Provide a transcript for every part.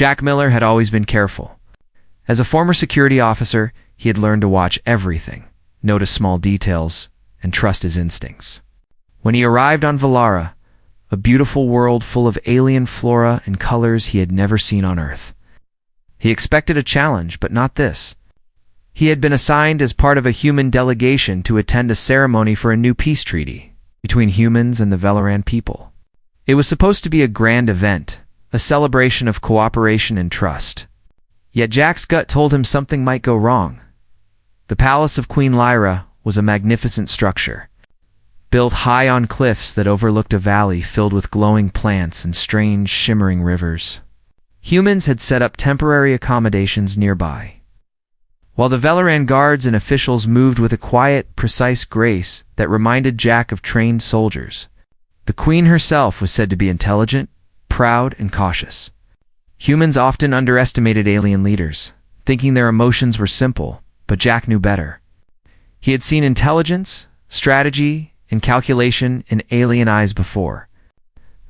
Jack Miller had always been careful. As a former security officer, he had learned to watch everything, notice small details, and trust his instincts. When he arrived on Valara, a beautiful world full of alien flora and colors he had never seen on Earth, he expected a challenge, but not this. He had been assigned as part of a human delegation to attend a ceremony for a new peace treaty between humans and the Velaran people. It was supposed to be a grand event, a celebration of cooperation and trust. Yet Jack's gut told him something might go wrong. The palace of Queen Lyra was a magnificent structure, built high on cliffs that overlooked a valley filled with glowing plants and strange, shimmering rivers. Humans had set up temporary accommodations nearby, while the Velaran guards and officials moved with a quiet, precise grace that reminded Jack of trained soldiers. The queen herself was said to be intelligent, proud, and cautious. Humans often underestimated alien leaders, thinking their emotions were simple, but Jack knew better. He had seen intelligence, strategy, and calculation in alien eyes before.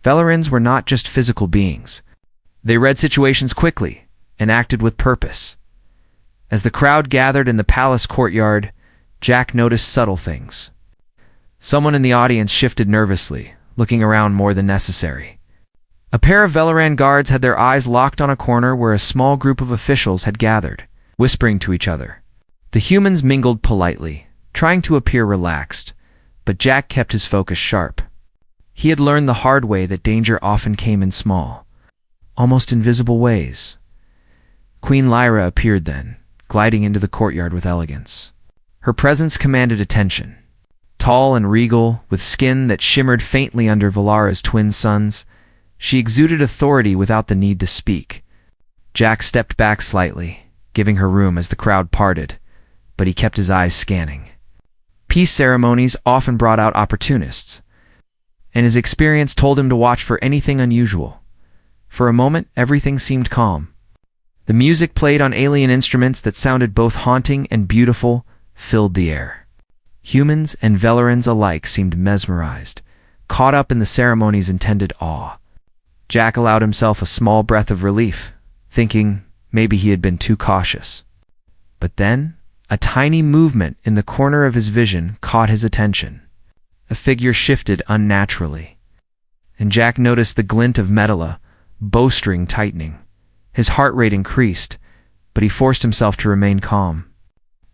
Velarans were not just physical beings. They read situations quickly and acted with purpose. As the crowd gathered in the palace courtyard, Jack noticed subtle things. Someone in the audience shifted nervously, looking around more than necessary. A pair of Velaran guards had their eyes locked on a corner where a small group of officials had gathered, whispering to each other. The humans mingled politely, trying to appear relaxed, but Jack kept his focus sharp. He had learned the hard way that danger often came in small, almost invisible ways. Queen Lyra appeared then, gliding into the courtyard with elegance. Her presence commanded attention. Tall and regal, with skin that shimmered faintly under Valara's twin suns, she exuded authority without the need to speak. Jack stepped back slightly, giving her room as the crowd parted, but he kept his eyes scanning. Peace ceremonies often brought out opportunists, and his experience told him to watch for anything unusual. For a moment, everything seemed calm. The music played on alien instruments that sounded both haunting and beautiful filled the air. Humans and Velarans alike seemed mesmerized, caught up in the ceremony's intended awe. Jack allowed himself a small breath of relief, thinking maybe he had been too cautious. But then, a tiny movement in the corner of his vision caught his attention. A figure shifted unnaturally, and Jack noticed the glint of metal, a bowstring tightening. His heart rate increased, but he forced himself to remain calm.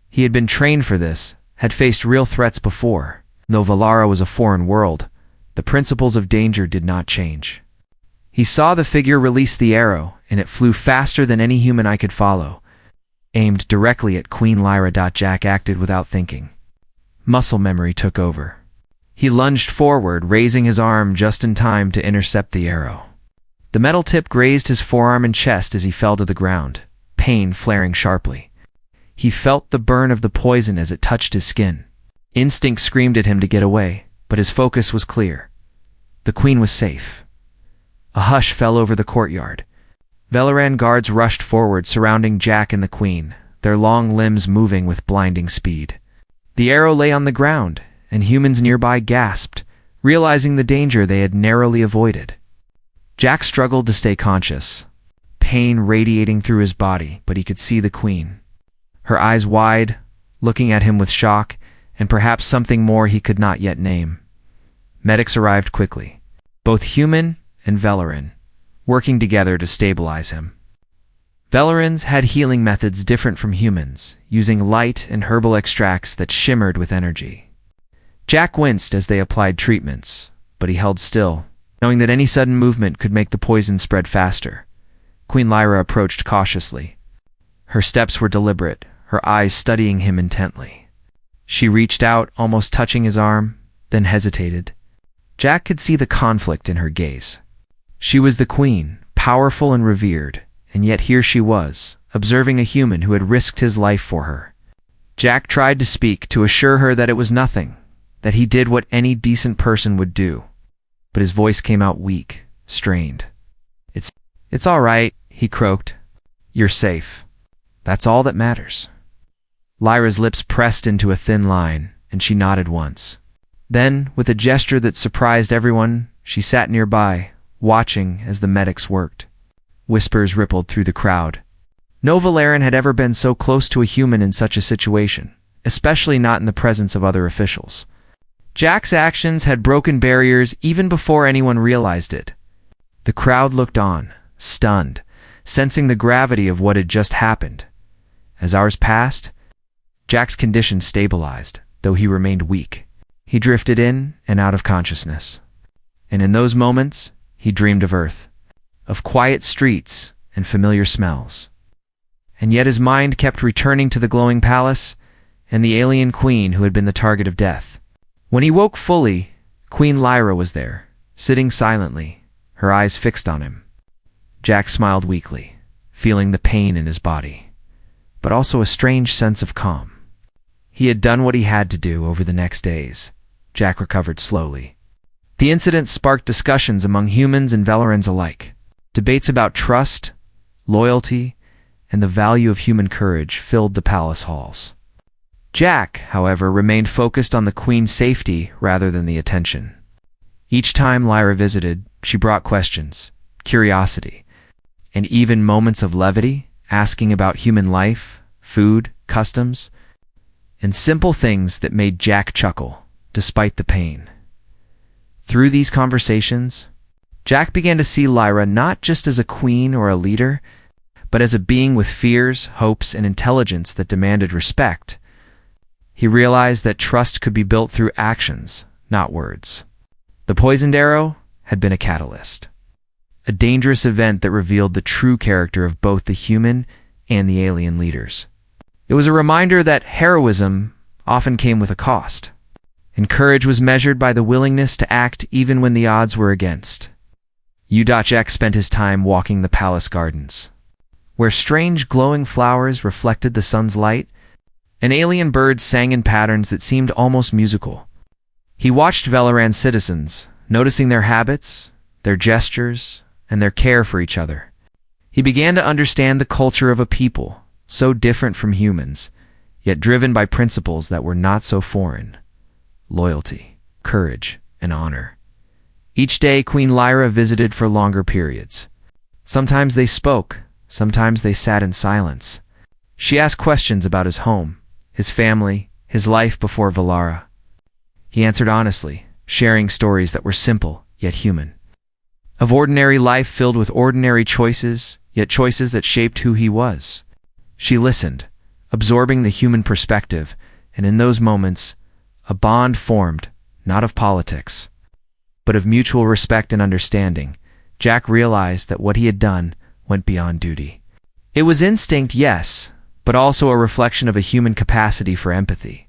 He had been trained for this, had faced real threats before. Though Valara was a foreign world, the principles of danger did not change. He saw the figure release the arrow, and it flew faster than any human eye could follow, aimed directly at Queen Lyra. Jack acted without thinking. Muscle memory took over. He lunged forward, raising his arm just in time to intercept the arrow. The metal tip grazed his forearm and chest as he fell to the ground, pain flaring sharply. He felt the burn of the poison as it touched his skin. Instinct screamed at him to get away, but his focus was clear. The queen was safe. A hush fell over the courtyard. Velaran guards rushed forward, surrounding Jack and the queen, their long limbs moving with blinding speed. The arrow lay on the ground, and humans nearby gasped, realizing the danger they had narrowly avoided. Jack struggled to stay conscious, pain radiating through his body, but he could see the queen. Her eyes wide, looking at him with shock, and perhaps something more he could not yet name. Medics arrived quickly, both human and Velaran, working together to stabilize him. Velarans had healing methods different from humans, using light and herbal extracts that shimmered with energy. Jack winced as they applied treatments, but he held still, knowing that any sudden movement could make the poison spread faster. Queen Lyra approached cautiously. Her steps were deliberate, her eyes studying him intently. She reached out, almost touching his arm, then hesitated. Jack could see the conflict in her gaze. She was the queen, powerful and revered, and yet here she was, observing a human who had risked his life for her. Jack tried to speak, to assure her that it was nothing, that he did what any decent person would do. But his voice came out weak, strained. It's all right, he croaked. You're safe. That's all that matters. Lyra's lips pressed into a thin line, and she nodded once. Then, with a gesture that surprised everyone, she sat nearby, watching as the medics worked. Whispers rippled through the crowd. No Valerian had ever been so close to a human in such a situation, especially not in the presence of other officials. Jack's actions had broken barriers even before anyone realized it. The crowd looked on, stunned, sensing the gravity of what had just happened. As hours passed, Jack's condition stabilized, though he remained weak. He drifted in and out of consciousness. And in those moments, he dreamed of Earth, of quiet streets and familiar smells. And yet his mind kept returning to the glowing palace and the alien queen who had been the target of death. When he woke fully, Queen Lyra was there, sitting silently, her eyes fixed on him. Jack smiled weakly, feeling the pain in his body, but also a strange sense of calm. He had done what he had to do over the next days. Jack recovered slowly. The incident sparked discussions among humans and Valerians alike. Debates about trust, loyalty, and the value of human courage filled the palace halls. Jack, however, remained focused on the queen's safety rather than the attention. Each time Lyra visited, she brought questions, curiosity, and even moments of levity, asking about human life, food, customs, and simple things that made Jack chuckle, despite the pain. Through these conversations, Jack began to see Lyra not just as a queen or a leader, but as a being with fears, hopes, and intelligence that demanded respect. He realized that trust could be built through actions, not words. The poisoned arrow had been a catalyst, a dangerous event that revealed the true character of both the human and the alien leaders. It was a reminder that heroism often came with a cost, and courage was measured by the willingness to act even when the odds were against. Jack spent his time walking the palace gardens, where strange glowing flowers reflected the sun's light, and alien birds sang in patterns that seemed almost musical. He watched Valerian citizens, noticing their habits, their gestures, and their care for each other. He began to understand the culture of a people, so different from humans, yet driven by principles that were not so foreign: loyalty, courage, and honor. Each day, Queen Lyra visited for longer periods. Sometimes they spoke, sometimes they sat in silence. She asked questions about his home, his family, his life before Valara. He answered honestly, sharing stories that were simple yet human. Of ordinary life filled with ordinary choices, yet choices that shaped who he was. She listened, absorbing the human perspective, and in those moments, a bond formed, not of politics, but of mutual respect and understanding. Jack realized that what he had done went beyond duty. It was instinct, yes, but also a reflection of a human capacity for empathy.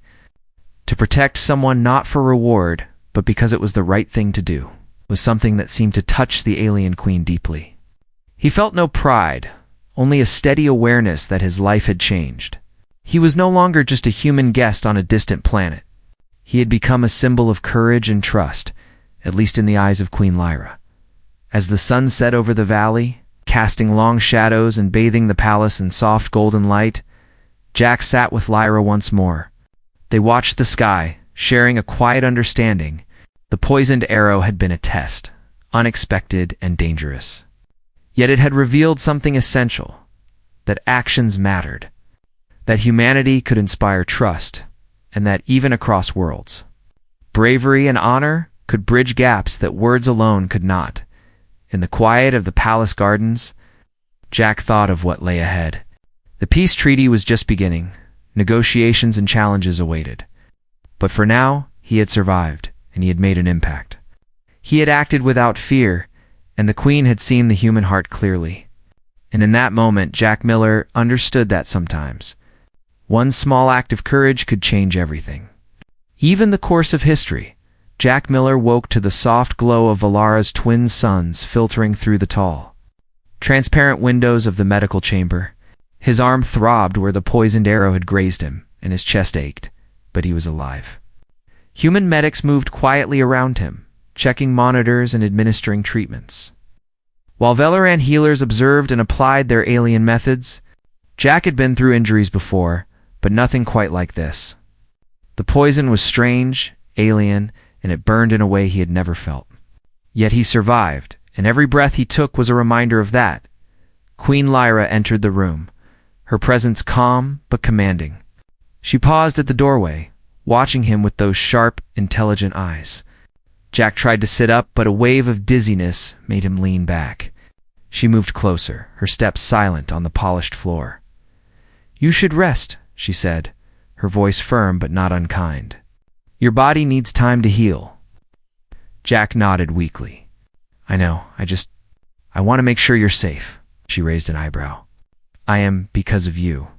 To protect someone not for reward, but because it was the right thing to do, was something that seemed to touch the alien queen deeply. He felt no pride, only a steady awareness that his life had changed. He was no longer just a human guest on a distant planet. He had become a symbol of courage and trust, at least in the eyes of Queen Lyra. As the sun set over the valley, casting long shadows and bathing the palace in soft golden light, Jack sat with Lyra once more. They watched the sky, sharing a quiet understanding. The poisoned arrow had been a test, unexpected and dangerous. Yet it had revealed something essential, that actions mattered, that humanity could inspire trust, and that even across worlds, bravery and honor could bridge gaps that words alone could not. In the quiet of the palace gardens, Jack thought of what lay ahead. The peace treaty was just beginning. Negotiations and challenges awaited. But for now, he had survived, and he had made an impact. He had acted without fear, and the Queen had seen the human heart clearly. And in that moment, Jack Miller understood that sometimes one small act of courage could change everything. Even the course of history, Jack Miller woke to the soft glow of Valara's twin suns filtering through the tall, transparent windows of the medical chamber. His arm throbbed where the poisoned arrow had grazed him, and his chest ached, but he was alive. Human medics moved quietly around him, checking monitors and administering treatments. While Valerian healers observed and applied their alien methods, Jack had been through injuries before, but nothing quite like this. The poison was strange, alien, and it burned in a way he had never felt. Yet he survived, and every breath he took was a reminder of that. Queen Lyra entered the room, her presence calm but commanding. She paused at the doorway, watching him with those sharp, intelligent eyes. Jack tried to sit up, but a wave of dizziness made him lean back. She moved closer, her steps silent on the polished floor. "You should rest," she said, her voice firm but not unkind. "Your body needs time to heal." Jack nodded weakly. "I know, I want to make sure you're safe." She raised an eyebrow. "I am because of you."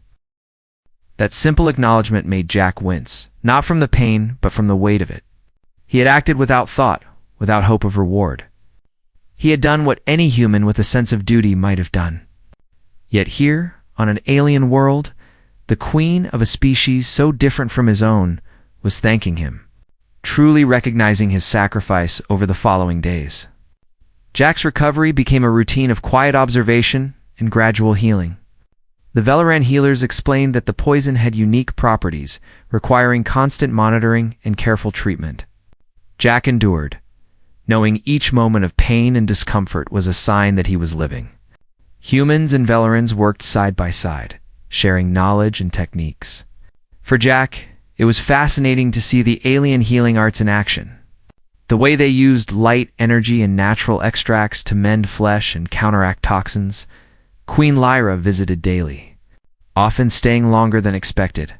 That simple acknowledgement made Jack wince, not from the pain, but from the weight of it. He had acted without thought, without hope of reward. He had done what any human with a sense of duty might have done. Yet here, on an alien world, the queen of a species so different from his own was thanking him, truly recognizing his sacrifice over the following days. Jack's recovery became a routine of quiet observation and gradual healing. The Velaran healers explained that the poison had unique properties, requiring constant monitoring and careful treatment. Jack endured, knowing each moment of pain and discomfort was a sign that he was living. Humans and Velarans worked side by side, sharing knowledge and techniques. For Jack, it was fascinating to see the alien healing arts in action. The way they used light, energy, and natural extracts to mend flesh and counteract toxins. Queen Lyra visited daily, often staying longer than expected.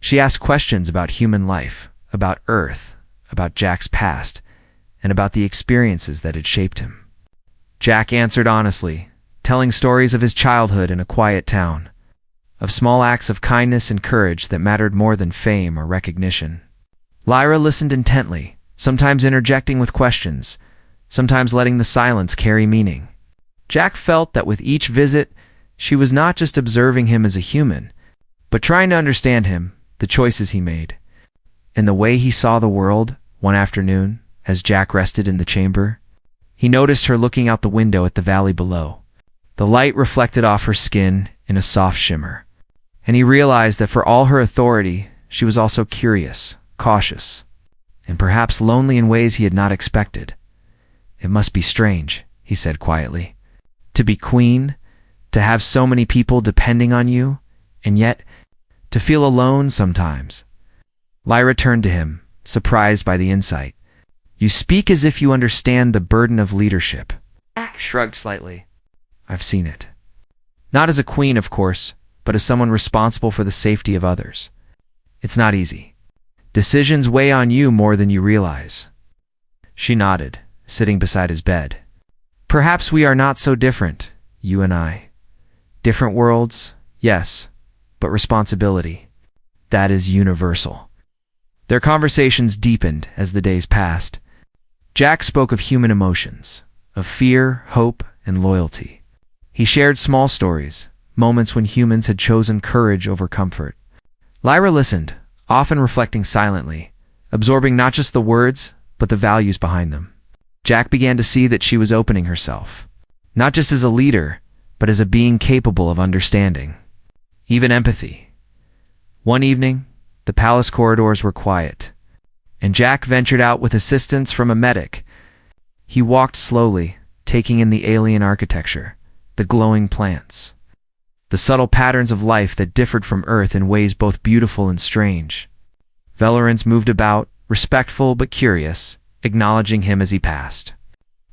She asked questions about human life, about Earth, about Jack's past, and about the experiences that had shaped him. Jack answered honestly, telling stories of his childhood in a quiet town, of small acts of kindness and courage that mattered more than fame or recognition. Lyra listened intently, sometimes interjecting with questions, sometimes letting the silence carry meaning. Jack felt that with each visit, she was not just observing him as a human, but trying to understand him, the choices he made, and the way he saw the world. One afternoon, as Jack rested in the chamber, he noticed her looking out the window at the valley below. The light reflected off her skin in a soft shimmer, and he realized that for all her authority, she was also curious, cautious, and perhaps lonely in ways he had not expected. "It must be strange," he said quietly, "to be queen, to have so many people depending on you, and yet to feel alone sometimes." Lyra turned to him, surprised by the insight. "You speak as if you understand the burden of leadership." Jack shrugged slightly. "I've seen it. Not as a queen, of course, but as someone responsible for the safety of others. It's not easy. Decisions weigh on you more than you realize." She nodded, sitting beside his bed. "Perhaps we are not so different, you and I. Different worlds, yes, but responsibility, that is universal." Their conversations deepened as the days passed. Jack spoke of human emotions, of fear, hope, and loyalty. He shared small stories, moments when humans had chosen courage over comfort. Lyra listened, often reflecting silently, absorbing not just the words, but the values behind them. Jack began to see that she was opening herself, not just as a leader, but as a being capable of understanding, even empathy. One evening, the palace corridors were quiet, and Jack ventured out with assistance from a medic. He walked slowly, taking in the alien architecture, the glowing plants, the subtle patterns of life that differed from Earth in ways both beautiful and strange. Velarans moved about, respectful but curious, acknowledging him as he passed.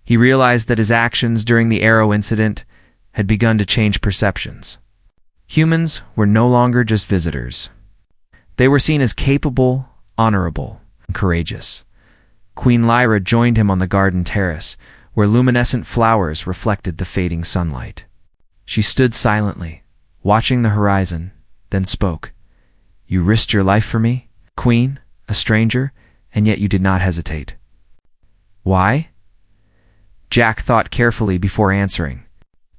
He realized that his actions during the Arrow incident had begun to change perceptions. Humans were no longer just visitors. They were seen as capable, honorable, and courageous. Queen Lyra joined him on the garden terrace, where luminescent flowers reflected the fading sunlight. She stood silently, watching the horizon, then spoke. "You risked your life for me, Queen, a stranger, and yet you did not hesitate." "Why?" Jack thought carefully before answering.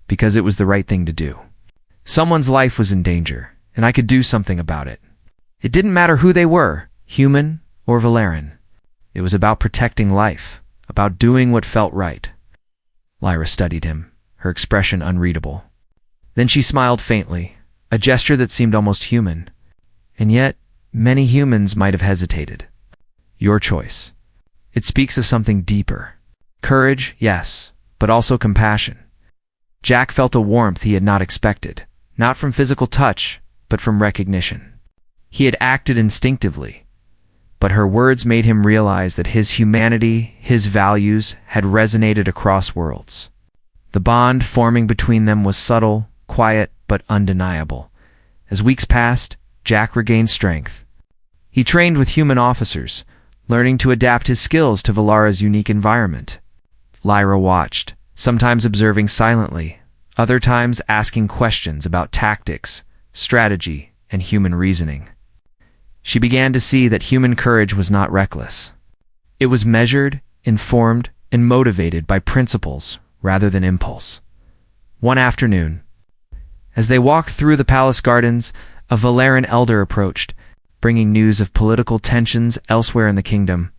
"Because it was the right thing to do. Someone's life was in danger, and I could do something about it. It didn't matter who they were, human or Velaran. It was about protecting life, about doing what felt right." Lyra studied him, her expression unreadable. Then she smiled faintly, a gesture that seemed almost human. "And yet, many humans might have hesitated. Your choice. It speaks of something deeper. Courage, yes, but also compassion. Jack felt a warmth he had not expected, not from physical touch, but from recognition. He had acted instinctively, but her words made him realize that his humanity, his values, had resonated across worlds. The bond forming between them was subtle, quiet, but undeniable. As weeks passed, Jack regained strength. He trained with human officers, learning to adapt his skills to Valara's unique environment. Lyra watched, sometimes observing silently, other times asking questions about tactics, strategy, and human reasoning. She began to see that human courage was not reckless. It was measured, informed, and motivated by principles rather than impulse. One afternoon, as they walked through the palace gardens, a Valeran elder approached, bringing news of political tensions elsewhere in the kingdom.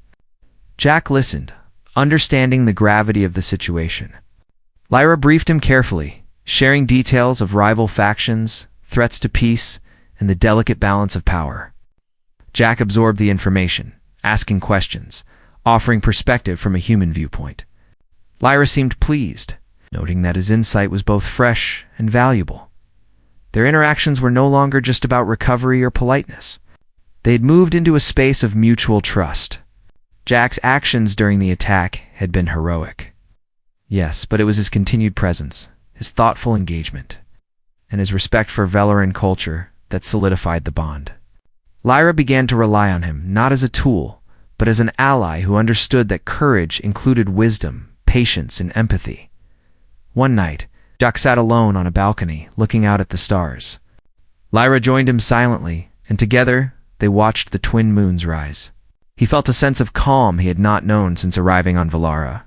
Jack listened, understanding the gravity of the situation. Lyra briefed him carefully, sharing details of rival factions, threats to peace, and the delicate balance of power. Jack absorbed the information, asking questions, offering perspective from a human viewpoint. Lyra seemed pleased, noting that his insight was both fresh and valuable. Their interactions were no longer just about recovery or politeness. They had moved into a space of mutual trust. Jack's actions during the attack had been heroic. Yes, but it was his continued presence, his thoughtful engagement, and his respect for Valoran culture that solidified the bond. Lyra began to rely on him, not as a tool, but as an ally who understood that courage included wisdom, patience, and empathy. One night, Jack sat alone on a balcony, looking out at the stars. Lyra joined him silently, and together they watched the twin moons rise. He felt a sense of calm he had not known since arriving on Valara.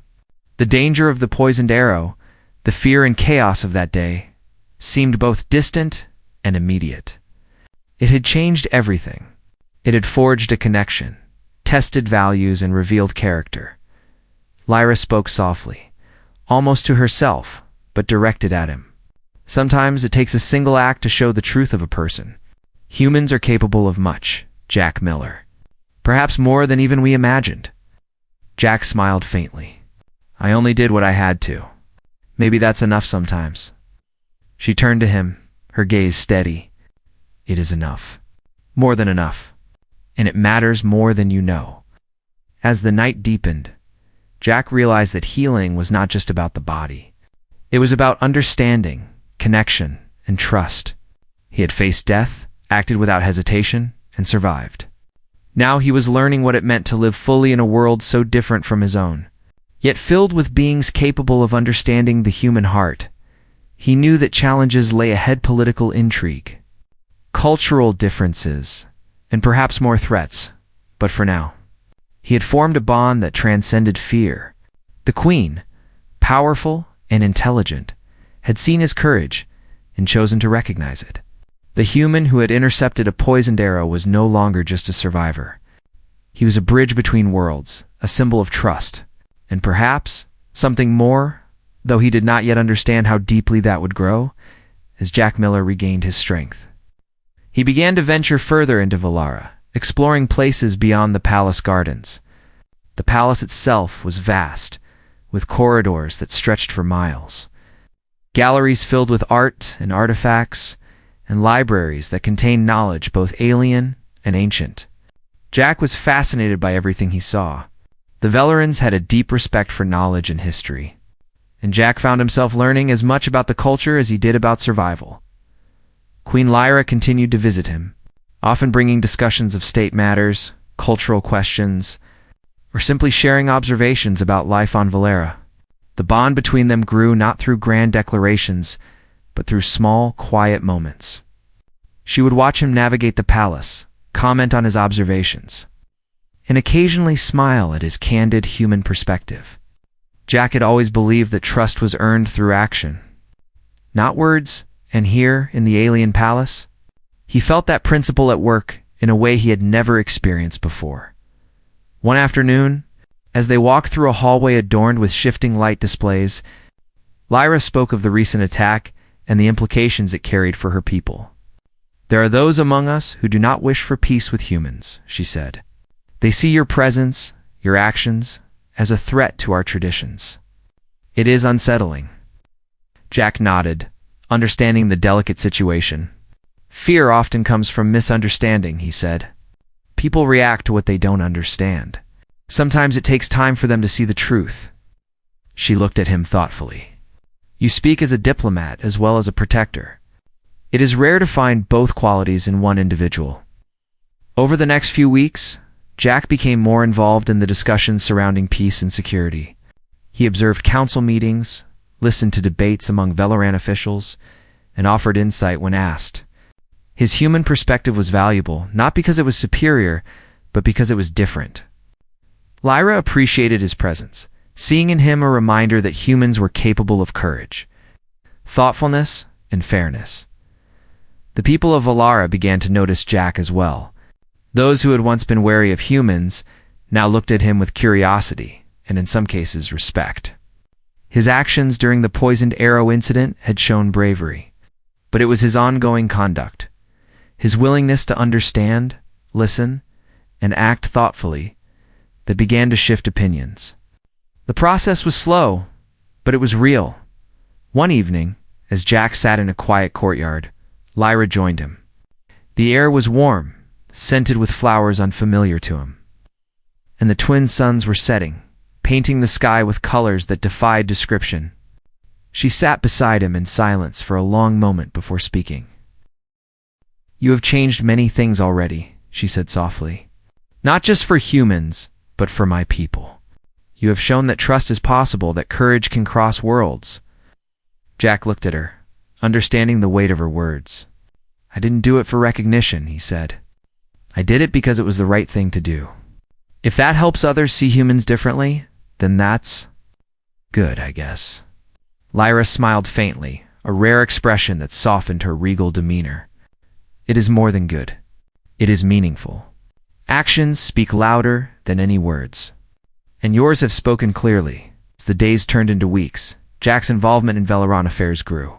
The danger of the poisoned arrow, the fear and chaos of that day, seemed both distant and immediate. It had changed everything. It had forged a connection, tested values, and revealed character. Lyra spoke softly, almost to herself, but directed at him. Sometimes it takes a single act to show the truth of a person. Humans are capable of much, Jack Miller. Perhaps more than even we imagined. Jack smiled faintly. I only did what I had to. Maybe that's enough sometimes. She turned to him, her gaze steady. It is enough. More than enough. And it matters more than you know. As the night deepened, Jack realized that healing was not just about the body. It was about understanding, connection, and trust. He had faced death, acted without hesitation, and survived. Now he was learning what it meant to live fully in a world so different from his own, yet filled with beings capable of understanding the human heart. He knew that challenges lay ahead: political intrigue, cultural differences, and perhaps more threats. But for now, he had formed a bond that transcended fear. The Queen, powerful and intelligent, had seen his courage and chosen to recognize it. The human who had intercepted a poisoned arrow was no longer just a survivor. He was a bridge between worlds, a symbol of trust, and perhaps something more, though he did not yet understand how deeply that would grow, as Jack Miller regained his strength. He began to venture further into Valara, exploring places beyond the palace gardens. The palace itself was vast, with corridors that stretched for miles, galleries filled with art and artifacts, and libraries that contained knowledge both alien and ancient. Jack was fascinated by everything he saw. The Velarans had a deep respect for knowledge and history, and Jack found himself learning as much about the culture as he did about survival. Queen Lyra continued to visit him, often bringing discussions of state matters, cultural questions, or simply sharing observations about life on Valara. The bond between them grew not through grand declarations, but through small, quiet moments. She would watch him navigate the palace, comment on his observations, and occasionally smile at his candid human perspective. Jack had always believed that trust was earned through action, not words, and here, in the alien palace, he felt that principle at work in a way he had never experienced before. One afternoon, as they walked through a hallway adorned with shifting light displays, Lyra spoke of the recent attack and the implications it carried for her people. There are those among us who do not wish for peace with humans, she said. They see your presence, your actions, as a threat to our traditions. It is unsettling. Jack nodded, understanding the delicate situation. Fear often comes from misunderstanding, he said. People react to what they don't understand. Sometimes it takes time for them to see the truth. She looked at him thoughtfully. You speak as a diplomat as well as a protector. It is rare to find both qualities in one individual. Over the next few weeks, Jack became more involved in the discussions surrounding peace and security. He observed council meetings, listened to debates among Valoran officials, and offered insight when asked. His human perspective was valuable, not because it was superior, but because it was different. Lyra appreciated his presence, seeing in him a reminder that humans were capable of courage, thoughtfulness, and fairness. The people of Valara began to notice Jack as well. Those who had once been wary of humans now looked at him with curiosity and in some cases respect. His actions during the poisoned arrow incident had shown bravery, but it was his ongoing conduct, his willingness to understand, listen, and act thoughtfully that began to shift opinions. The process was slow, but it was real. One evening, as Jack sat in a quiet courtyard, Lyra joined him. The air was warm, scented with flowers unfamiliar to him, and the twin suns were setting, painting the sky with colors that defied description. She sat beside him in silence for a long moment before speaking. You have changed many things already, she said softly. Not just for humans, but for my people. You have shown that trust is possible, that courage can cross worlds. Jack looked at her, understanding the weight of her words. I didn't do it for recognition, he said. I did it because it was the right thing to do. If that helps others see humans differently, then that's good, I guess. Lyra smiled faintly, a rare expression that softened her regal demeanor. It is more than good. It is meaningful. Actions speak louder than any words. And yours have spoken clearly. As the days turned into weeks, Jack's involvement in Valoran affairs grew.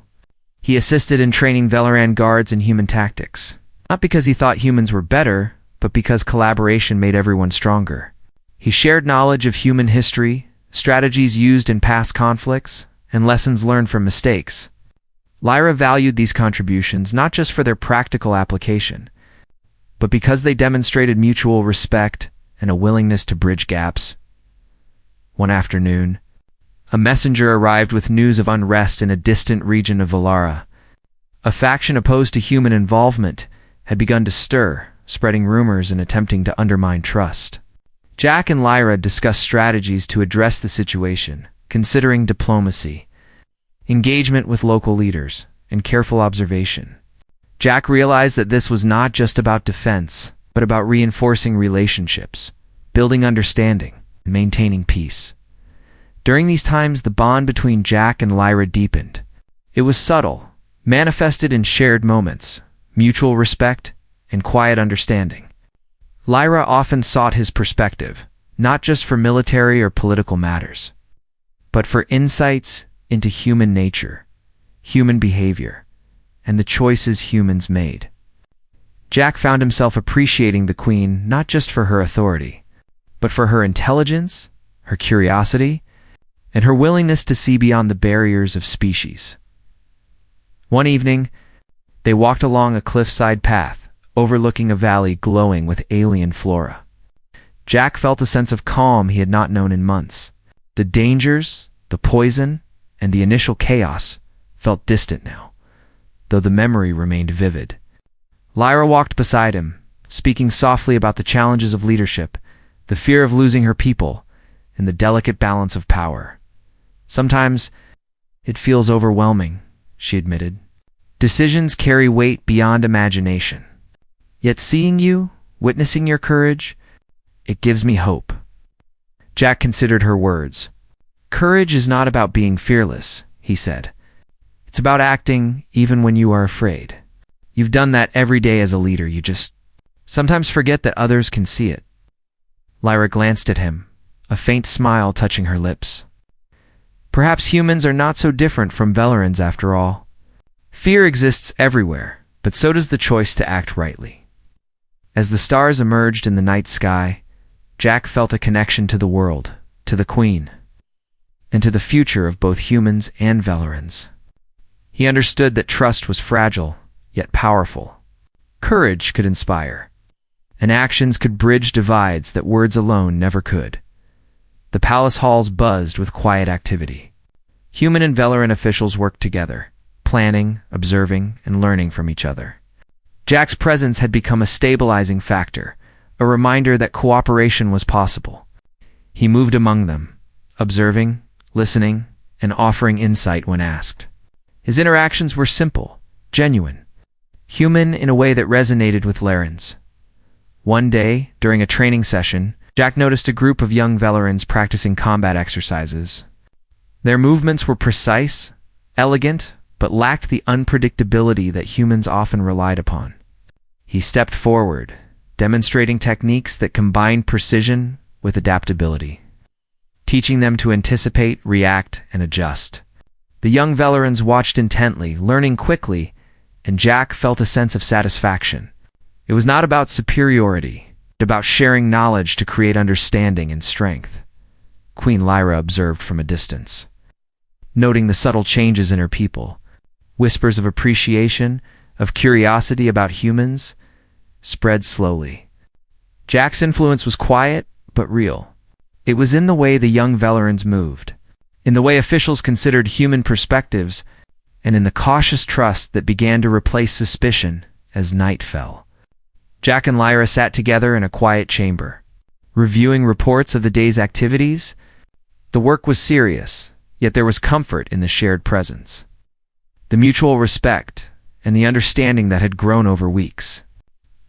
He assisted in training Valoran guards in human tactics, not because he thought humans were better, but because collaboration made everyone stronger. He shared knowledge of human history, strategies used in past conflicts, and lessons learned from mistakes. Lyra valued these contributions not just for their practical application, but because they demonstrated mutual respect and a willingness to bridge gaps. One afternoon, a messenger arrived with news of unrest in a distant region of Valara. A faction opposed to human involvement had begun to stir, spreading rumors and attempting to undermine trust. Jack and Lyra discussed strategies to address the situation, considering diplomacy, engagement with local leaders, and careful observation. Jack realized that this was not just about defense, but about reinforcing relationships, building understanding, and maintaining peace. During these times, the bond between Jack and Lyra deepened. It was subtle, manifested in shared moments, mutual respect, and quiet understanding. Lyra often sought his perspective, not just for military or political matters, but for insights into human nature, human behavior, and the choices humans made. Jack found himself appreciating the Queen not just for her authority, but for her intelligence, her curiosity, and her willingness to see beyond the barriers of species. One evening, they walked along a cliffside path, overlooking a valley glowing with alien flora. Jack felt a sense of calm he had not known in months. The dangers, the poison, and the initial chaos felt distant now, though the memory remained vivid. Lyra walked beside him, speaking softly about the challenges of leadership, the fear of losing her people, and the delicate balance of power. Sometimes it feels overwhelming, she admitted. Decisions carry weight beyond imagination. Yet seeing you, witnessing your courage, it gives me hope. Jack considered her words. Courage is not about being fearless, he said. It's about acting even when you are afraid. You've done that every day as a leader. You just sometimes forget that others can see it. Lyra glanced at him, a faint smile touching her lips. Perhaps humans are not so different from Velarans after all. Fear exists everywhere, but so does the choice to act rightly. As the stars emerged in the night sky, Jack felt a connection to the world, to the Queen, and to the future of both humans and Velarans. He understood that trust was fragile, yet powerful. Courage could inspire, and actions could bridge divides that words alone never could. The palace halls buzzed with quiet activity. Human and Velaran officials worked together, planning, observing, and learning from each other. Jack's presence had become a stabilizing factor, a reminder that cooperation was possible. He moved among them, observing, listening, and offering insight when asked. His interactions were simple, genuine, human in a way that resonated with Larans. One day, during a training session, Jack noticed a group of young Velarans practicing combat exercises. Their movements were precise, elegant, but lacked the unpredictability that humans often relied upon. He stepped forward, demonstrating techniques that combined precision with adaptability, teaching them to anticipate, react, and adjust. The young Velarans watched intently, learning quickly, and Jack felt a sense of satisfaction. It was not about superiority, but about sharing knowledge to create understanding and strength. Queen Lyra observed from a distance, noting the subtle changes in her people. Whispers of appreciation, of curiosity about humans, spread slowly. Jack's influence was quiet, but real. It was in the way the young Velarans moved, in the way officials considered human perspectives, and in the cautious trust that began to replace suspicion as night fell. Jack and Lyra sat together in a quiet chamber, reviewing reports of the day's activities. The work was serious, yet there was comfort in the shared presence, the mutual respect, and the understanding that had grown over weeks.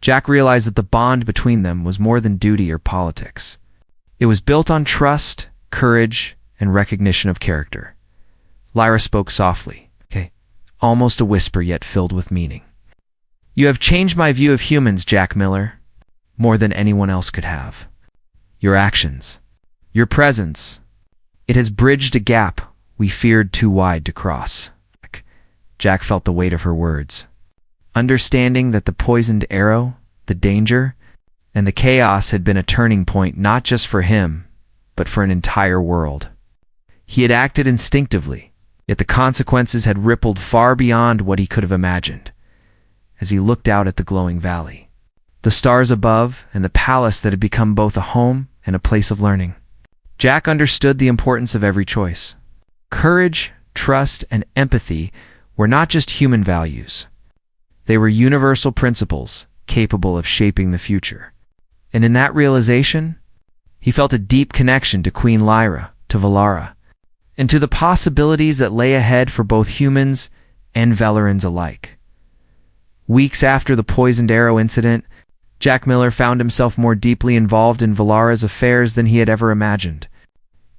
Jack realized that the bond between them was more than duty or politics. It was built on trust, courage, and recognition of character. Lyra spoke softly, almost a whisper yet filled with meaning. "You have changed my view of humans, Jack Miller, more than anyone else could have. Your actions, your presence, it has bridged a gap we feared too wide to cross." Jack felt the weight of her words, understanding that the poisoned arrow, the danger, and the chaos had been a turning point not just for him, but for an entire world. He had acted instinctively, yet the consequences had rippled far beyond what he could have imagined. As he looked out at the glowing valley, the stars above, and the palace that had become both a home and a place of learning, Jack understood the importance of every choice. Courage, trust, and empathy were not just human values. They were universal principles capable of shaping the future. And in that realization, he felt a deep connection to Queen Lyra, to Valara, and to the possibilities that lay ahead for both humans and Velarans alike. Weeks after the poisoned arrow incident, Jack Miller found himself more deeply involved in Valara's affairs than he had ever imagined.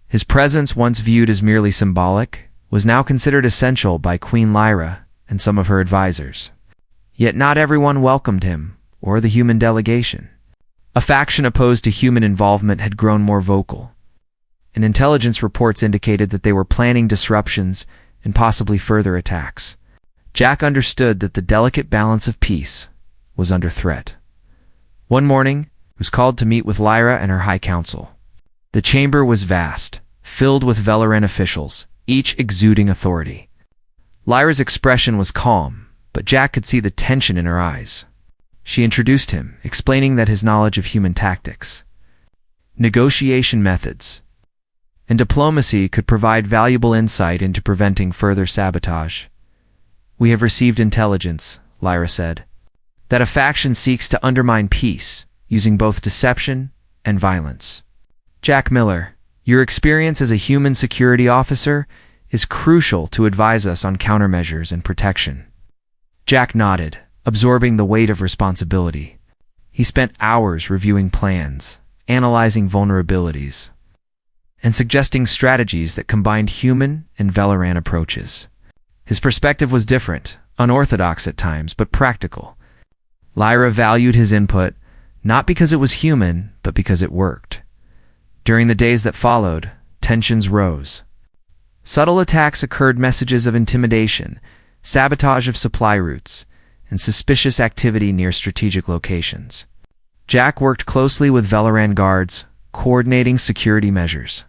His presence, once viewed as merely symbolic, was now considered essential by Queen Lyra and some of her advisors. Yet not everyone welcomed him or the human delegation. A faction opposed to human involvement had grown more vocal, and intelligence reports indicated that they were planning disruptions and possibly further attacks. Jack understood that the delicate balance of peace was under threat. One morning, he was called to meet with Lyra and her High Council. The chamber was vast, filled with Velaran officials, each exuding authority. Lyra's expression was calm, but Jack could see the tension in her eyes. She introduced him, explaining that his knowledge of human tactics, negotiation methods, and diplomacy could provide valuable insight into preventing further sabotage. "We have received intelligence," Lyra said, "that a faction seeks to undermine peace, using both deception and violence. Jack Miller, your experience as a human security officer is crucial to advise us on countermeasures and protection." Jack nodded, absorbing the weight of responsibility. He spent hours reviewing plans, analyzing vulnerabilities, and suggesting strategies that combined human and Velaran approaches. His perspective was different, unorthodox at times, but practical. Lyra valued his input, not because it was human, but because it worked. During the days that followed, tensions rose. Subtle attacks occurred, messages of intimidation, sabotage of supply routes, and suspicious activity near strategic locations. Jack worked closely with Velaran guards, coordinating security measures.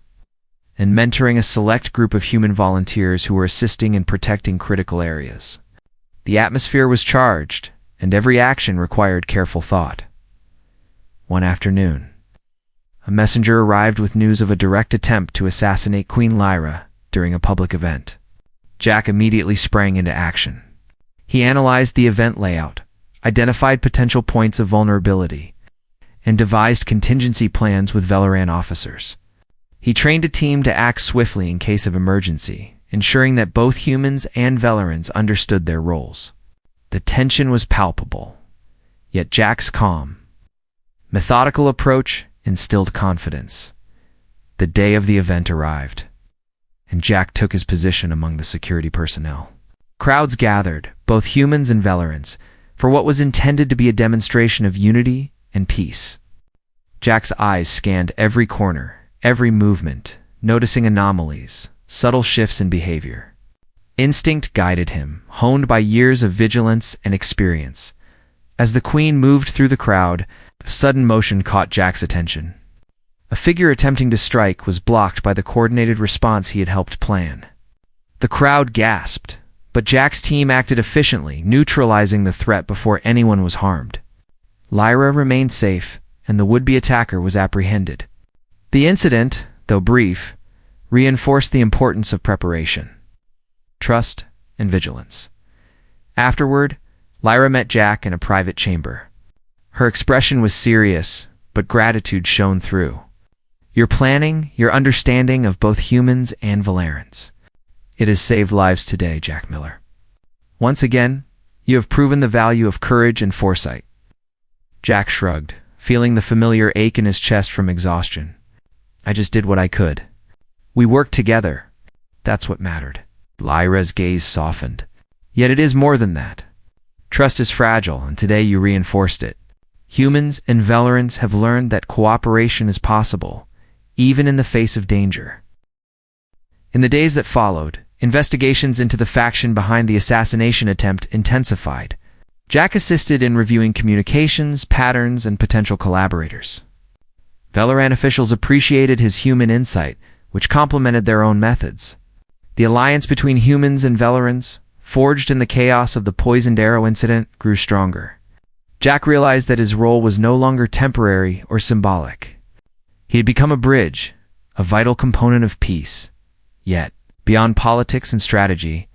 and mentoring a select group of human volunteers who were assisting in protecting critical areas. The atmosphere was charged, and every action required careful thought. One afternoon, a messenger arrived with news of a direct attempt to assassinate Queen Lyra during a public event. Jack immediately sprang into action. He analyzed the event layout, identified potential points of vulnerability, and devised contingency plans with Valoran officers. He trained a team to act swiftly in case of emergency, ensuring that both humans and Valorans understood their roles. The tension was palpable, yet Jack's calm, methodical approach instilled confidence. The day of the event arrived, and Jack took his position among the security personnel. Crowds gathered, both humans and Valorans, for what was intended to be a demonstration of unity and peace. Jack's eyes scanned every corner, every movement, noticing anomalies, subtle shifts in behavior. Instinct guided him, honed by years of vigilance and experience. As the Queen moved through the crowd, a sudden motion caught Jack's attention. A figure attempting to strike was blocked by the coordinated response he had helped plan. The crowd gasped, but Jack's team acted efficiently, neutralizing the threat before anyone was harmed. Lyra remained safe, and the would-be attacker was apprehended. The incident, though brief, reinforced the importance of preparation, trust, and vigilance. Afterward, Lyra met Jack in a private chamber. Her expression was serious, but gratitude shone through. Your planning, your understanding of both humans and Valerans. It has saved lives today, Jack Miller. Once again, you have proven the value of courage and foresight. Jack shrugged, feeling the familiar ache in his chest from exhaustion. I just did what I could. We worked together. That's what mattered. Lyra's gaze softened. Yet it is more than that. Trust is fragile, and today you reinforced it. Humans and Valerans have learned that cooperation is possible, even in the face of danger. In the days that followed, investigations into the faction behind the assassination attempt intensified. Jack assisted in reviewing communications, patterns, and potential collaborators. Valoran officials appreciated his human insight, which complemented their own methods. The alliance between humans and Valorans, forged in the chaos of the poisoned arrow incident, grew stronger. Jack realized that his role was no longer temporary or symbolic. He had become a bridge, a vital component of peace. Yet, beyond politics and strategy,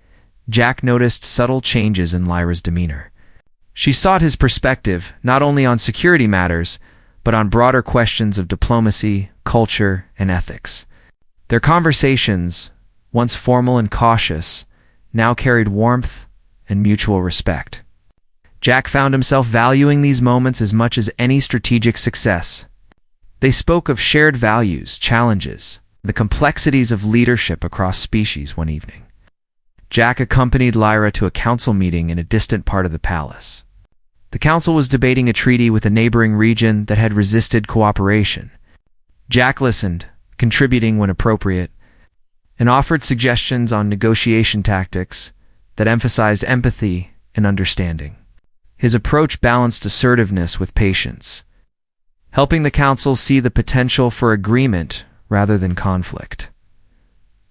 Jack noticed subtle changes in Lyra's demeanor. She sought his perspective not only on security matters, but on broader questions of diplomacy, culture, and ethics. Their conversations, once formal and cautious, now carried warmth and mutual respect. Jack found himself valuing these moments as much as any strategic success. They spoke of shared values, challenges, the complexities of leadership across species one evening. Jack accompanied Lyra to a council meeting in a distant part of the palace. The council was debating a treaty with a neighboring region that had resisted cooperation. Jack listened, contributing when appropriate, and offered suggestions on negotiation tactics that emphasized empathy and understanding. His approach balanced assertiveness with patience, helping the council see the potential for agreement rather than conflict.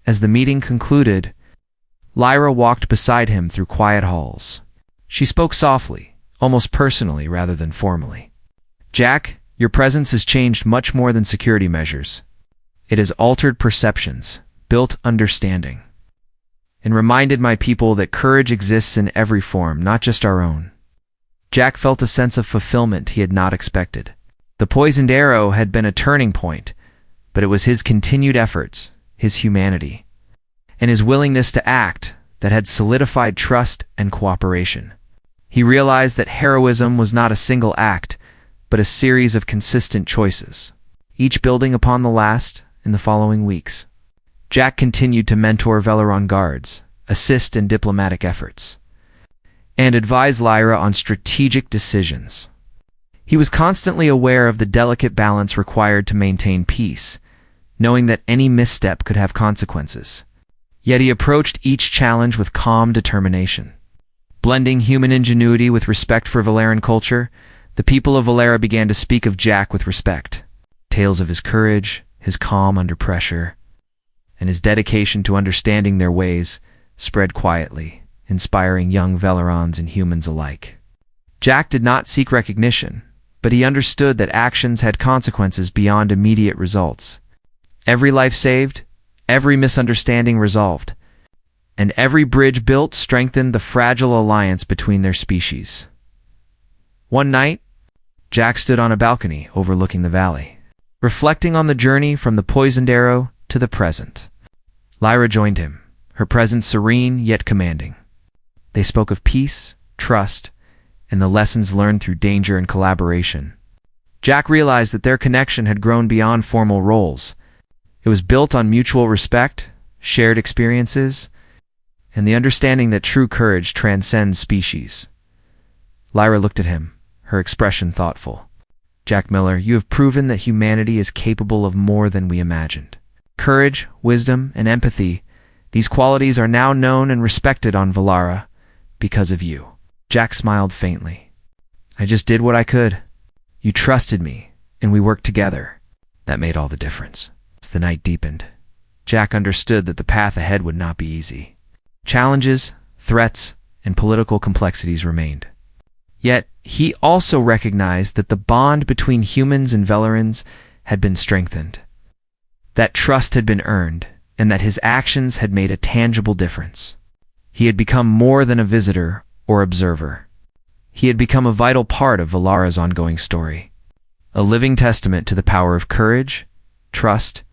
As the meeting concluded, Lyra walked beside him through quiet halls. She spoke softly, almost personally rather than formally. Jack, your presence has changed much more than security measures. It has altered perceptions, built understanding, and reminded my people that courage exists in every form, not just our own. Jack felt a sense of fulfillment he had not expected. The poisoned arrow had been a turning point, but it was his continued efforts, his humanity, and his willingness to act that had solidified trust and cooperation. He realized that heroism was not a single act, but a series of consistent choices, each building upon the last in the following weeks. Jack continued to mentor Valoran guards, assist in diplomatic efforts, and advise Lyra on strategic decisions. He was constantly aware of the delicate balance required to maintain peace, knowing that any misstep could have consequences. Yet he approached each challenge with calm determination. Blending human ingenuity with respect for Valeran culture, the people of Valera began to speak of Jack with respect. Tales of his courage, his calm under pressure, and his dedication to understanding their ways spread quietly, inspiring young Velerons and humans alike. Jack did not seek recognition, but he understood that actions had consequences beyond immediate results. Every life saved, every misunderstanding resolved, and every bridge built strengthened the fragile alliance between their species. One night, Jack stood on a balcony overlooking the valley, reflecting on the journey from the poisoned arrow to the present. Lyra joined him, her presence serene yet commanding. They spoke of peace, trust, and the lessons learned through danger and collaboration. Jack realized that their connection had grown beyond formal roles. It was built on mutual respect, shared experiences, and the understanding that true courage transcends species. Lyra looked at him, her expression thoughtful. Jack Miller, you have proven that humanity is capable of more than we imagined. Courage, wisdom, and empathy, these qualities are now known and respected on Valara because of you. Jack smiled faintly. I just did what I could. You trusted me, and we worked together. That made all the difference. As the night deepened, Jack understood that the path ahead would not be easy. Challenges, threats, and political complexities remained. Yet, he also recognized that the bond between humans and Velerans had been strengthened, that trust had been earned, and that his actions had made a tangible difference. He had become more than a visitor or observer. He had become a vital part of Valara's ongoing story, a living testament to the power of courage, trust,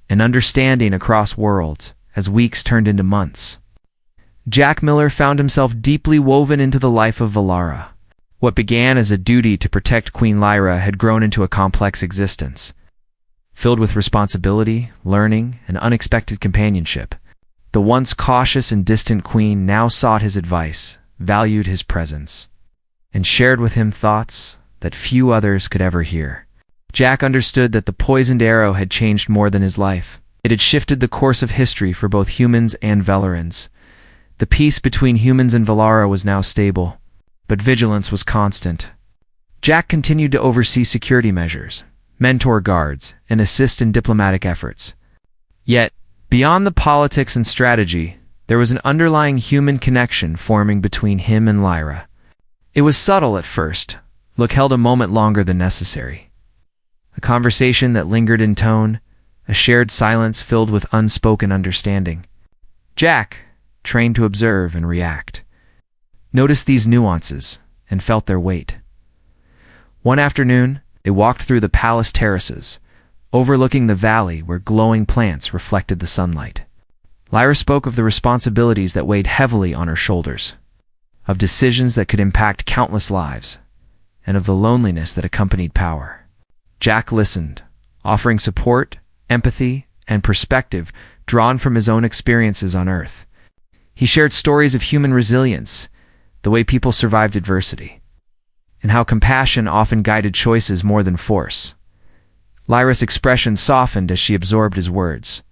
and understanding across worlds as weeks turned into months. Jack Miller found himself deeply woven into the life of Valara. What began as a duty to protect Queen Lyra had grown into a complex existence, filled with responsibility, learning, and unexpected companionship. The once cautious and distant queen now sought his advice, valued his presence, and shared with him thoughts that few others could ever hear. Jack understood that the poisoned arrow had changed more than his life. It had shifted the course of history for both humans and Velerans. The peace between humans and Valara was now stable, but vigilance was constant. Jack continued to oversee security measures, mentor guards, and assist in diplomatic efforts. Yet, beyond the politics and strategy, there was an underlying human connection forming between him and Lyra. It was subtle at first, held a moment longer than necessary. A conversation that lingered in tone, a shared silence filled with unspoken understanding. Jack, trained to observe and react, noticed these nuances and felt their weight. One afternoon, they walked through the palace terraces, overlooking the valley where glowing plants reflected the sunlight. Lyra spoke of the responsibilities that weighed heavily on her shoulders, of decisions that could impact countless lives, and of the loneliness that accompanied power. Jack listened, offering support, empathy, and perspective drawn from his own experiences on Earth. He shared stories of human resilience, the way people survived adversity, and how compassion often guided choices more than force. Lyra's expression softened as she absorbed his words.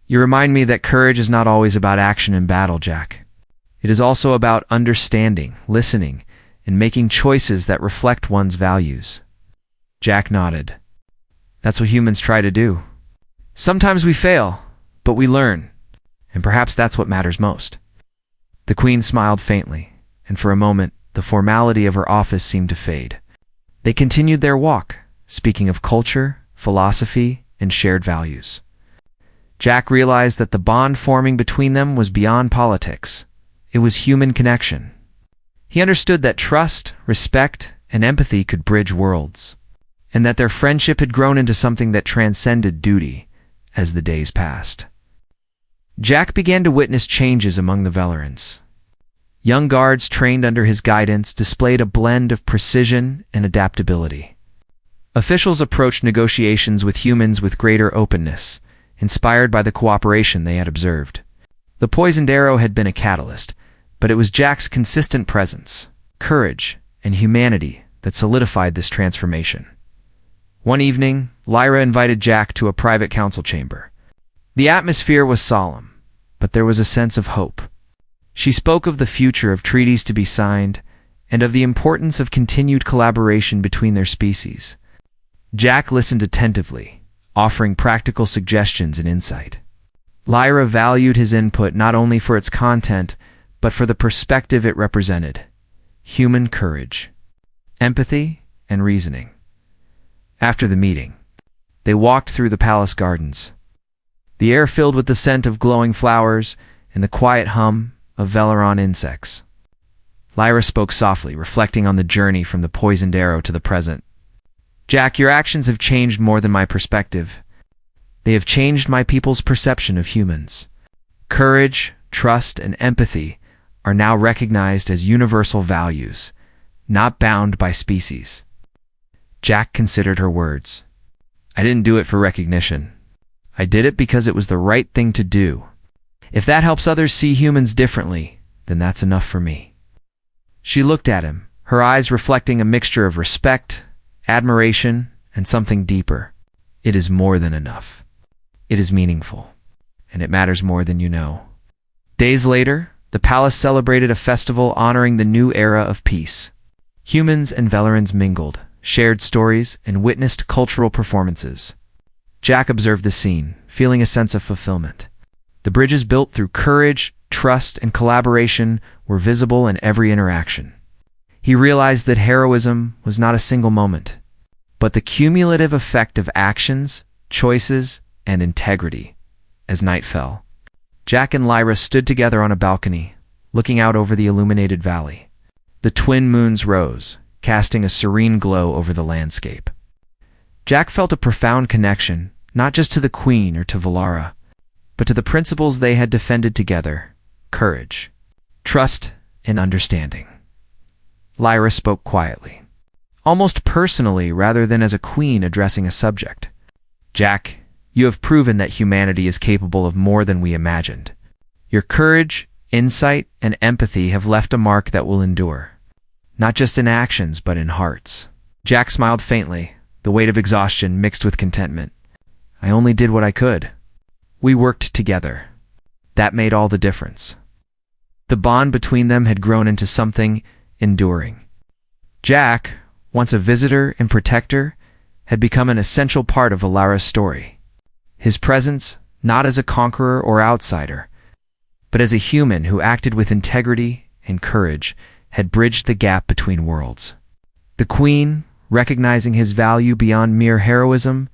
You remind me that courage is not always about action in battle, Jack. It is also about understanding, listening, and making choices that reflect one's values. Jack nodded. That's what humans try to do. Sometimes we fail, but we learn, and perhaps that's what matters most. The queen smiled faintly, and for a moment, the formality of her office seemed to fade. They continued their walk, speaking of culture, philosophy, and shared values. Jack realized that the bond forming between them was beyond politics. It was human connection. He understood that trust, respect, and empathy could bridge worlds, and that their friendship had grown into something that transcended duty as the days passed. Jack began to witness changes among the Velerans. Young guards trained under his guidance displayed a blend of precision and adaptability. Officials approached negotiations with humans with greater openness, inspired by the cooperation they had observed. The poisoned arrow had been a catalyst, but it was Jack's consistent presence, courage, and humanity that solidified this transformation. One evening, Lyra invited Jack to a private council chamber. The atmosphere was solemn, but there was a sense of hope. She spoke of the future of treaties to be signed and of the importance of continued collaboration between their species. Jack listened attentively, offering practical suggestions and insight. Lyra valued his input not only for its content, but for the perspective it represented: human courage, empathy, and reasoning. After the meeting, they walked through the palace gardens, the air filled with the scent of glowing flowers and the quiet hum of Velaron insects. Lyra spoke softly, reflecting on the journey from the poisoned arrow to the present. "Jack, your actions have changed more than my perspective. They have changed my people's perception of humans. Courage, trust, and empathy are now recognized as universal values, not bound by species." Jack considered her words. "I didn't do it for recognition. I did it because it was the right thing to do. If that helps others see humans differently, then that's enough for me." She looked at him, her eyes reflecting a mixture of respect, admiration, and something deeper. "It is more than enough. It is meaningful, and it matters more than you know." Days later, the palace celebrated a festival honoring the new era of peace. Humans and Velerans mingled, shared stories, and witnessed cultural performances. Jack observed the scene, feeling a sense of fulfillment. The bridges built through courage, trust, and collaboration were visible in every interaction. He realized that heroism was not a single moment, but the cumulative effect of actions, choices, and integrity. As night fell, Jack and Lyra stood together on a balcony, looking out over the illuminated valley. The twin moons rose, casting a serene glow over the landscape. Jack felt a profound connection, not just to the Queen or to Valara, but to the principles they had defended together: courage, trust, and understanding. Lyra spoke quietly, almost personally rather than as a queen addressing a subject. "Jack, you have proven that humanity is capable of more than we imagined. Your courage, insight, and empathy have left a mark that will endure, not just in actions but in hearts." Jack smiled faintly, the weight of exhaustion mixed with contentment. "I only did what I could. We worked together. That made all the difference." The bond between them had grown into something enduring. Jack, once a visitor and protector, had become an essential part of Valara's story. His presence, not as a conqueror or outsider, but as a human who acted with integrity and courage, had bridged the gap between worlds. The Queen, recognizing his value beyond mere heroism,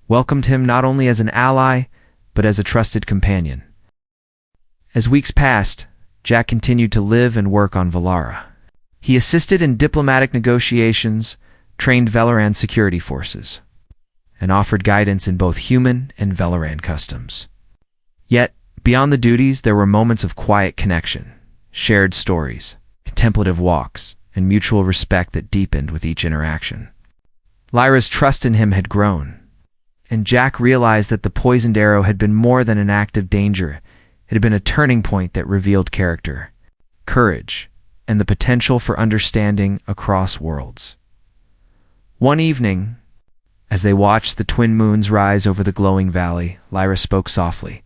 welcomed him not only as an ally, but as a trusted companion. As weeks passed, Jack continued to live and work on Valara. He assisted in diplomatic negotiations, trained Velaran security forces, and offered guidance in both human and Velaran customs. Yet, beyond the duties, there were moments of quiet connection, shared stories, contemplative walks, and mutual respect that deepened with each interaction. Lyra's trust in him had grown, and Jack realized that the poisoned arrow had been more than an act of danger. It had been a turning point that revealed character, courage, and the potential for understanding across worlds. One evening, as they watched the twin moons rise over the glowing valley, Lyra spoke softly.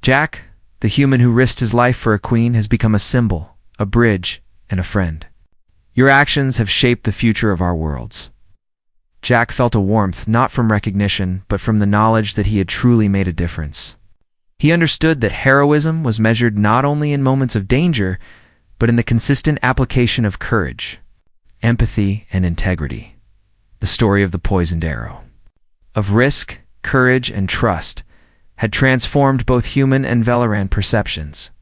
"Jack, the human who risked his life for a queen, has become a symbol, a bridge, and a friend. Your actions have shaped the future of our worlds." Jack felt a warmth not from recognition, but from the knowledge that he had truly made a difference. He understood that heroism was measured not only in moments of danger, but in the consistent application of courage, empathy, and integrity. The story of the poisoned arrow, of risk, courage, and trust, had transformed both human and Velaran perceptions.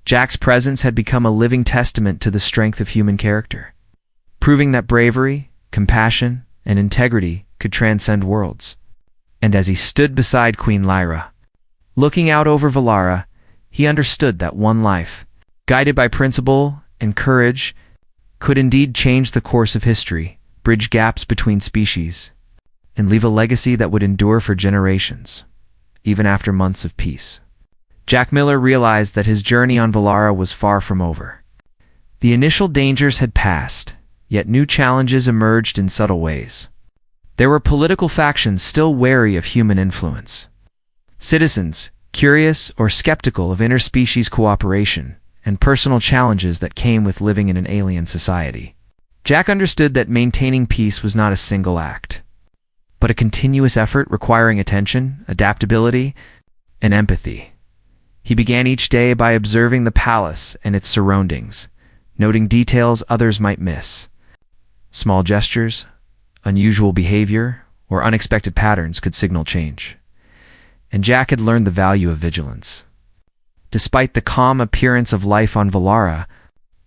Jack's presence had become a living testament to the strength of human character, proving that bravery, compassion, and integrity could transcend worlds. And as he stood beside Queen Lyra, looking out over Valara, he understood that one life, guided by principle and courage, could indeed change the course of history, bridge gaps between species, and leave a legacy that would endure for generations, even after months of peace. Jack Miller realized that his journey on Valara was far from over. The initial dangers had passed, yet new challenges emerged in subtle ways. There were political factions still wary of human influence, citizens curious or skeptical of interspecies cooperation, and personal challenges that came with living in an alien society. Jack understood that maintaining peace was not a single act, but a continuous effort requiring attention, adaptability, and empathy. He began each day by observing the palace and its surroundings, noting details others might miss. Small gestures, unusual behavior, or unexpected patterns could signal change. And Jack had learned the value of vigilance. Despite the calm appearance of life on Valara,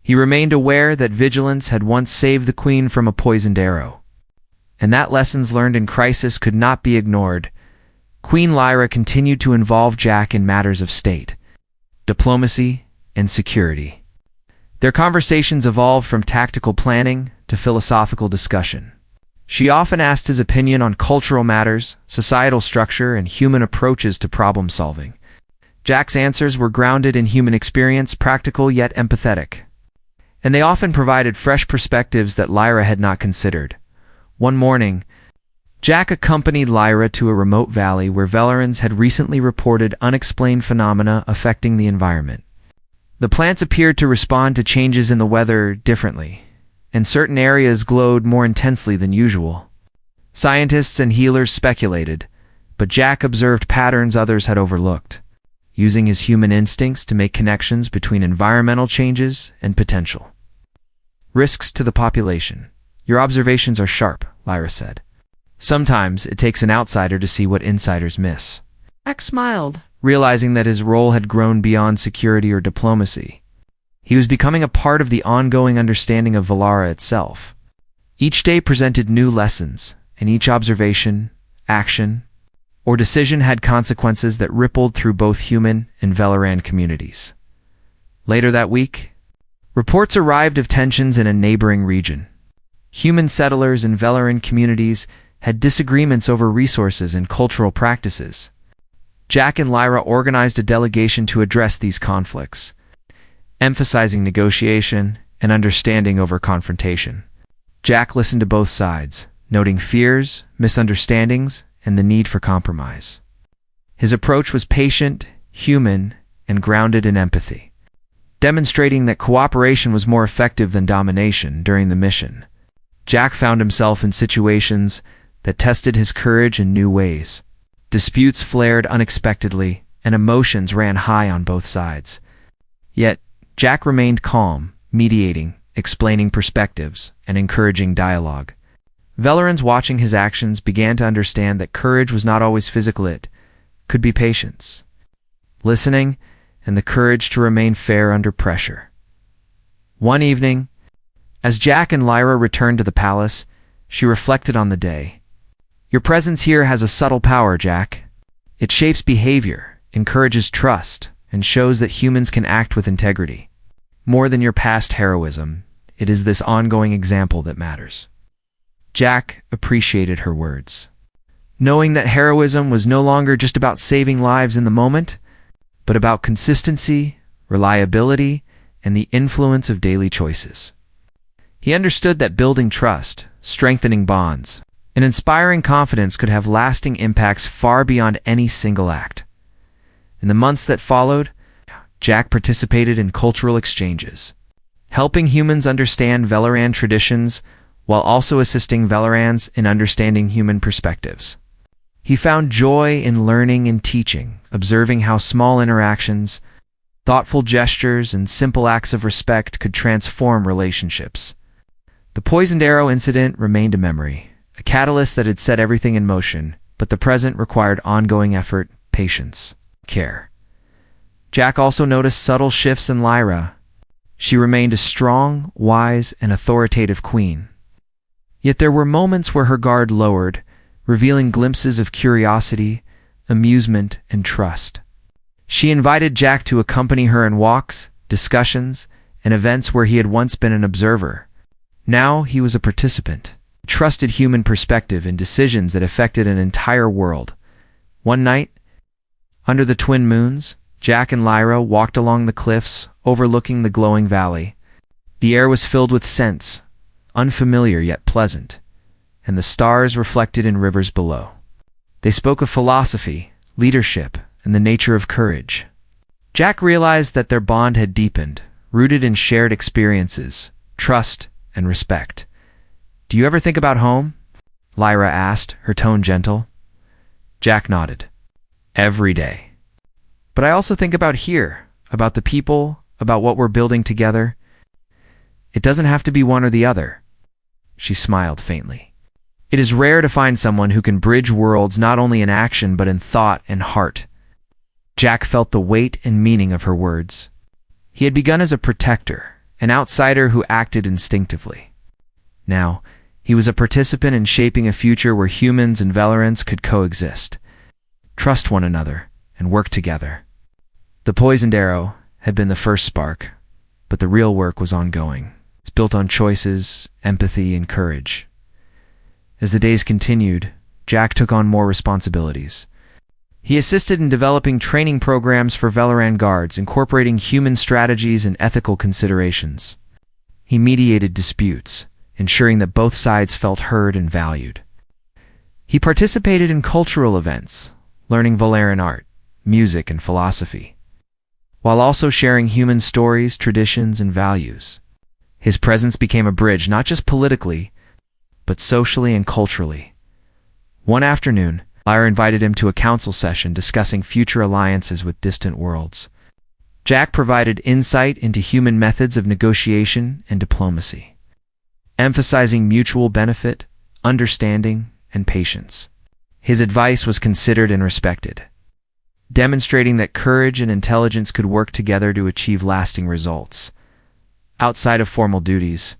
he remained aware that vigilance had once saved the queen from a poisoned arrow. And that lessons learned in crisis could not be ignored. Queen Lyra continued to involve Jack in matters of state, diplomacy, and security. Their conversations evolved from tactical planning to philosophical discussion. She often asked his opinion on cultural matters, societal structure, and human approaches to problem solving. Jack's answers were grounded in human experience, practical yet empathetic. And they often provided fresh perspectives that Lyra had not considered. One morning, Jack accompanied Lyra to a remote valley where Valarans had recently reported unexplained phenomena affecting the environment. The plants appeared to respond to changes in the weather differently, and certain areas glowed more intensely than usual. Scientists and healers speculated, but Jack observed patterns others had overlooked, using his human instincts to make connections between environmental changes and potential risks to the population. Your observations are sharp, Lyra said. Sometimes it takes an outsider to see what insiders miss. Jack smiled, realizing that his role had grown beyond security or diplomacy. He was becoming a part of the ongoing understanding of Valara itself. Each day presented new lessons, and each observation, action, or decision had consequences that rippled through both human and Velaran communities. Later that week, reports arrived of tensions in a neighboring region. Human settlers and Velaran communities had disagreements over resources and cultural practices. Jack and Lyra organized a delegation to address these conflicts, emphasizing negotiation and understanding over confrontation. Jack listened to both sides, noting fears, misunderstandings, and the need for compromise. His approach was patient, human, and grounded in empathy, demonstrating that cooperation was more effective than domination during the mission. Jack found himself in situations that tested his courage in new ways. Disputes flared unexpectedly, and emotions ran high on both sides. Yet, Jack remained calm, mediating, explaining perspectives, and encouraging dialogue. Velarans watching his actions began to understand that courage was not always physical, it could be patience, listening, and the courage to remain fair under pressure. One evening, as Jack and Lyra returned to the palace, she reflected on the day. Your presence here has a subtle power, Jack. It shapes behavior, encourages trust, and shows that humans can act with integrity. More than your past heroism, it is this ongoing example that matters. Jack appreciated her words, knowing that heroism was no longer just about saving lives in the moment, but about consistency, reliability, and the influence of daily choices. He understood that building trust, strengthening bonds, and inspiring confidence could have lasting impacts far beyond any single act. In the months that followed, Jack participated in cultural exchanges, helping humans understand Velaran traditions while also assisting Velarans in understanding human perspectives. He found joy in learning and teaching, observing how small interactions, thoughtful gestures, and simple acts of respect could transform relationships. The poisoned arrow incident remained a memory, a catalyst that had set everything in motion, but the present required ongoing effort, patience, care. Jack also noticed subtle shifts in Lyra. She remained a strong, wise, and authoritative queen. Yet there were moments where her guard lowered, revealing glimpses of curiosity, amusement, and trust. She invited Jack to accompany her in walks, discussions, and events where he had once been an observer. Now he was a participant, a trusted human perspective in decisions that affected an entire world. One night, under the twin moons, Jack and Lyra walked along the cliffs, overlooking the glowing valley. The air was filled with scents, unfamiliar yet pleasant, and the stars reflected in rivers below. They spoke of philosophy, leadership, and the nature of courage. Jack realized that their bond had deepened, rooted in shared experiences, trust, and respect. "Do you ever think about home?" Lyra asked, her tone gentle. Jack nodded. "Every day. But I also think about here, about the people, about what we're building together. It doesn't have to be one or the other." She smiled faintly. "It is rare to find someone who can bridge worlds not only in action but in thought and heart." Jack felt the weight and meaning of her words. He had begun as a protector, an outsider who acted instinctively. Now, he was a participant in shaping a future where humans and Valerans could coexist, trust one another, and work together. The poisoned arrow had been the first spark, but the real work was ongoing. It's built on choices, empathy, and courage. As the days continued, Jack took on more responsibilities. He assisted in developing training programs for Valoran guards, incorporating human strategies and ethical considerations. He mediated disputes, ensuring that both sides felt heard and valued. He participated in cultural events, learning Valeran art, music, and philosophy, while also sharing human stories, traditions, and values. His presence became a bridge not just politically, but socially and culturally. One afternoon, Lyra invited him to a council session discussing future alliances with distant worlds. Jack provided insight into human methods of negotiation and diplomacy, emphasizing mutual benefit, understanding, and patience. His advice was considered and respected, demonstrating that courage and intelligence could work together to achieve lasting results. Outside of formal duties,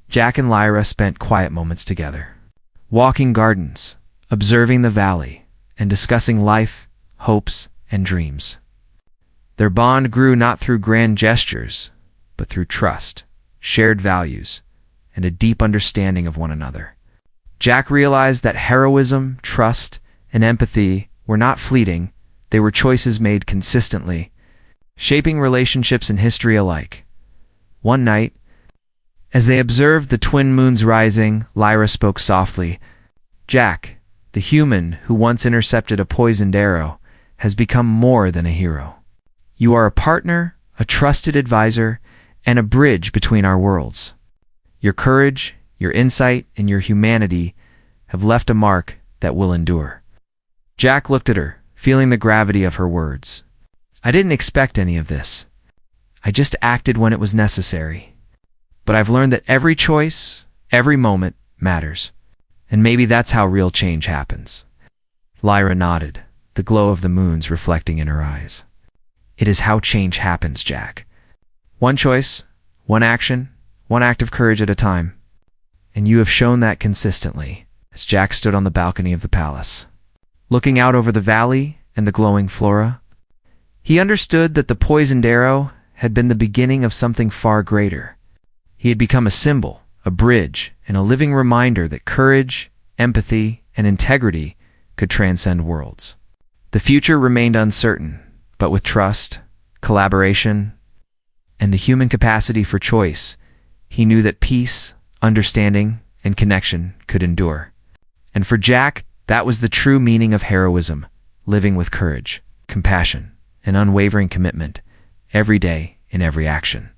Jack and Lyra spent quiet moments together, walking gardens, observing the valley, and discussing life, hopes, and dreams. Their bond grew not through grand gestures, but through trust, shared values, and a deep understanding of one another. Jack realized that heroism, trust, and empathy were not fleeting. They were choices made consistently, shaping relationships and history alike. One night, as they observed the twin moons rising, Lyra spoke softly. "Jack, the human who once intercepted a poisoned arrow, has become more than a hero. You are a partner, a trusted advisor, and a bridge between our worlds. Your courage, your insight, and your humanity have left a mark that will endure." Jack looked at her, feeling the gravity of her words. "I didn't expect any of this. I just acted when it was necessary. But I've learned that every choice, every moment, matters. And maybe that's how real change happens." Lyra nodded, the glow of the moons reflecting in her eyes. "It is how change happens, Jack. One choice, one action, one act of courage at a time. And you have shown that consistently." As Jack stood on the balcony of the palace, looking out over the valley and the glowing flora, he understood that the poisoned arrow had been the beginning of something far greater. He had become a symbol, a bridge, and a living reminder that courage, empathy, and integrity could transcend worlds. The future remained uncertain, but with trust, collaboration, and the human capacity for choice, he knew that peace, understanding, and connection could endure. And for Jack, that was the true meaning of heroism, living with courage, compassion, and unwavering commitment, every day in every action.